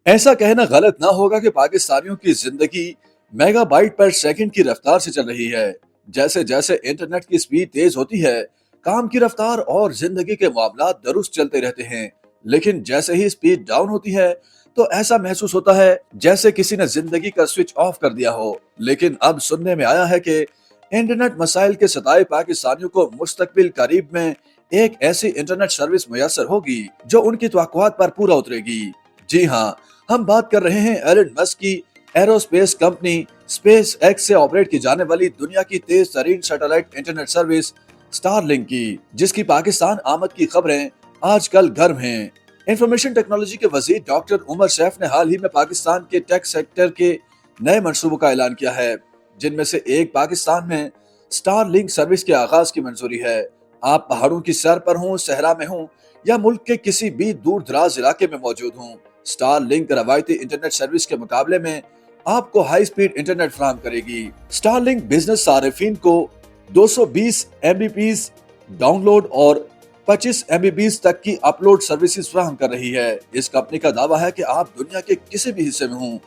ایسا کہنا غلط نہ ہوگا کہ پاکستانیوں کی زندگی میگا بائٹ پر سیکنڈ کی رفتار سے چل رہی ہے۔ جیسے جیسے انٹرنیٹ کی سپیڈ تیز ہوتی ہے، کام کی رفتار اور زندگی کے معاملات درست چلتے رہتے ہیں، لیکن جیسے ہی سپیڈ ڈاؤن ہوتی ہے تو ایسا محسوس ہوتا ہے جیسے کسی نے زندگی کا سوئچ آف کر دیا ہو۔ لیکن اب سننے میں آیا ہے کہ انٹرنیٹ مسائل کے ستائے پاکستانیوں کو مستقبل قریب میں ایک ایسی انٹرنیٹ سروس میسر ہوگی جو ان کی توقعات پر پورا اترے گی۔ جی ہاں، ہم بات کر رہے ہیں ایلن مسک کی aerospace company SpaceX سے آپریٹ کی جانے والی دنیا کی تیز ترین satellite internet service Starlink کی، جس کی پاکستان آمد کی خبریں آج کل گرم ہیں۔ انفارمیشن ٹیکنالوجی کے وزیر ڈاکٹر عمر سیف نے حال ہی میں پاکستان کے ٹیک سیکٹر کے نئے منصوبوں کا اعلان کیا ہے، جن میں سے ایک پاکستان میں سٹار لنک سروس کے آغاز کی منظوری ہے۔ آپ پہاڑوں کی سر پر ہوں، صحرا میں ہوں یا ملک کے کسی بھی دور دراز علاقے میں موجود ہوں، سٹار لنک روایتی انٹرنیٹ سروس کے مقابلے میں آپ کو ہائی سپیڈ انٹرنیٹ فراہم کرے گی۔ سٹار لنک بزنس صارفین کو 220 MB ڈاؤن لوڈ اور 25 MB تک کی اپلوڈ سروسز فراہم کر رہی ہے۔ اس کمپنی کا دعویٰ ہے کہ آپ دنیا کے کسی بھی حصے میں ہوں،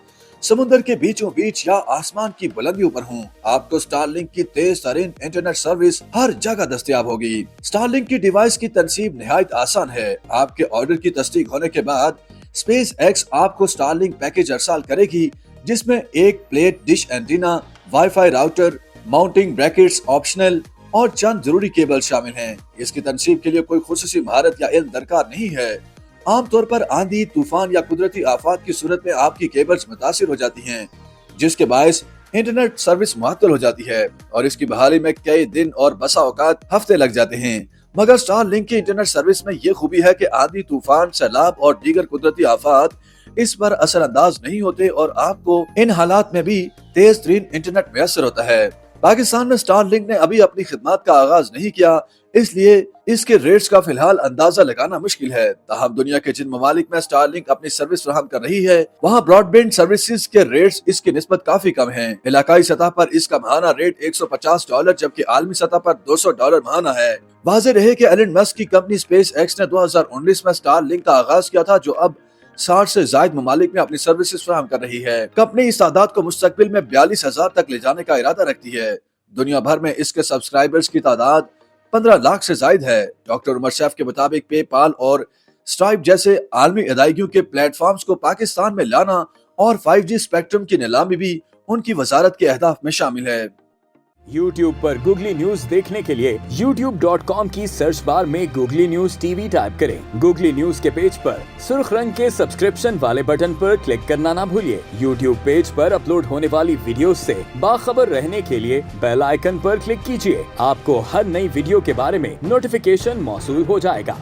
سمندر کے بیچوں بیچ یا آسمان کی بلندیوں پر ہوں، آپ کو سٹار لنک کی تیز ترین انٹرنیٹ سروس ہر جگہ دستیاب ہوگی۔ سٹار لنک کی ڈیوائس کی تنصیب نہایت آسان ہے۔ آپ کے آرڈر کی تصدیق ہونے کے بعد اسپیس ایکس آپ کو سٹار لنک پیکج ارسال کرے گی، جس میں ایک plate dish antenna, wi fi router, mounting brackets optional اور چند ضروری کیبل شامل ہیں۔ اس کی تنصیب کے لیے کوئی خصوصی مہارت یا علم درکار نہیں ہے۔ عام طور پر آندھی، طوفان یا قدرتی آفات کی صورت میں آپ کی کیبلز متاثر ہو جاتی ہیں، جس کے باعث انٹرنیٹ سروس معطل ہو جاتی ہے اور اس کی بحالی میں کئی دن اور بسا اوقات ہفتے لگ جاتے ہیں۔ مگر سٹار لنک کی انٹرنیٹ سروس میں یہ خوبی ہے کہ آندھی، طوفان، سیلاب اور دیگر قدرتی آفات اس پر اثر انداز نہیں ہوتے اور آپ کو ان حالات میں بھی تیز ترین انٹرنیٹ میسر ہوتا ہے۔ پاکستان میں سٹار لنک نے ابھی اپنی خدمات کا آغاز نہیں کیا، اس لیے اس کے ریٹس کا فی الحال اندازہ لگانا مشکل ہے۔ تاہم دنیا کے جن ممالک میں سٹار لنک اپنی سروس فراہم کر رہی ہے، وہاں براڈ بینڈ سروسز کے ریٹس اس کی نسبت کافی کم ہیں۔ علاقائی سطح پر اس کا ماہانہ ریٹ $150 جبکہ عالمی سطح پر $200 ماہانہ ہے۔ واضح رہے کہ ایلن مسک کی کمپنی اسپیس ایکس نے 2019 میں سٹار لنک کا آغاز کیا تھا، جو اب 60 سے زائد ممالک میں اپنی سروسز فراہم کر رہی ہے۔ کمپنی اس تعداد کو مستقبل میں 42,000 تک لے جانے کا ارادہ رکھتی ہے۔ دنیا بھر میں اس کے سبسکرائبرز کی تعداد 15 لاکھ سے زائد ہے۔ ڈاکٹر عمر سیف کے مطابق پے پال اور سٹرائپ جیسے عالمی ادائیگیوں کے پلیٹ فارمز کو پاکستان میں لانا اور 5G اسپیکٹرم کی نیلامی بھی ان کی وزارت کے اہداف میں شامل ہے۔ YouTube پر گوگلی نیوز دیکھنے کے لیے youtube.com کی سرچ بار میں googly news T V type کریں۔ گوگلی نیوز کے پیج پر سرخ رنگ کے سبسکرپشن والے بٹن پر کلک کرنا نہ بھولیے۔ YouTube پیج پر اپلوڈ ہونے والی ویڈیوز سے باخبر رہنے کے لیے بیل آئیکن پر کلک کیجیے۔ آپ کو ہر نئی ویڈیو کے بارے میں نوٹیفیکیشن موصول ہو جائے گا۔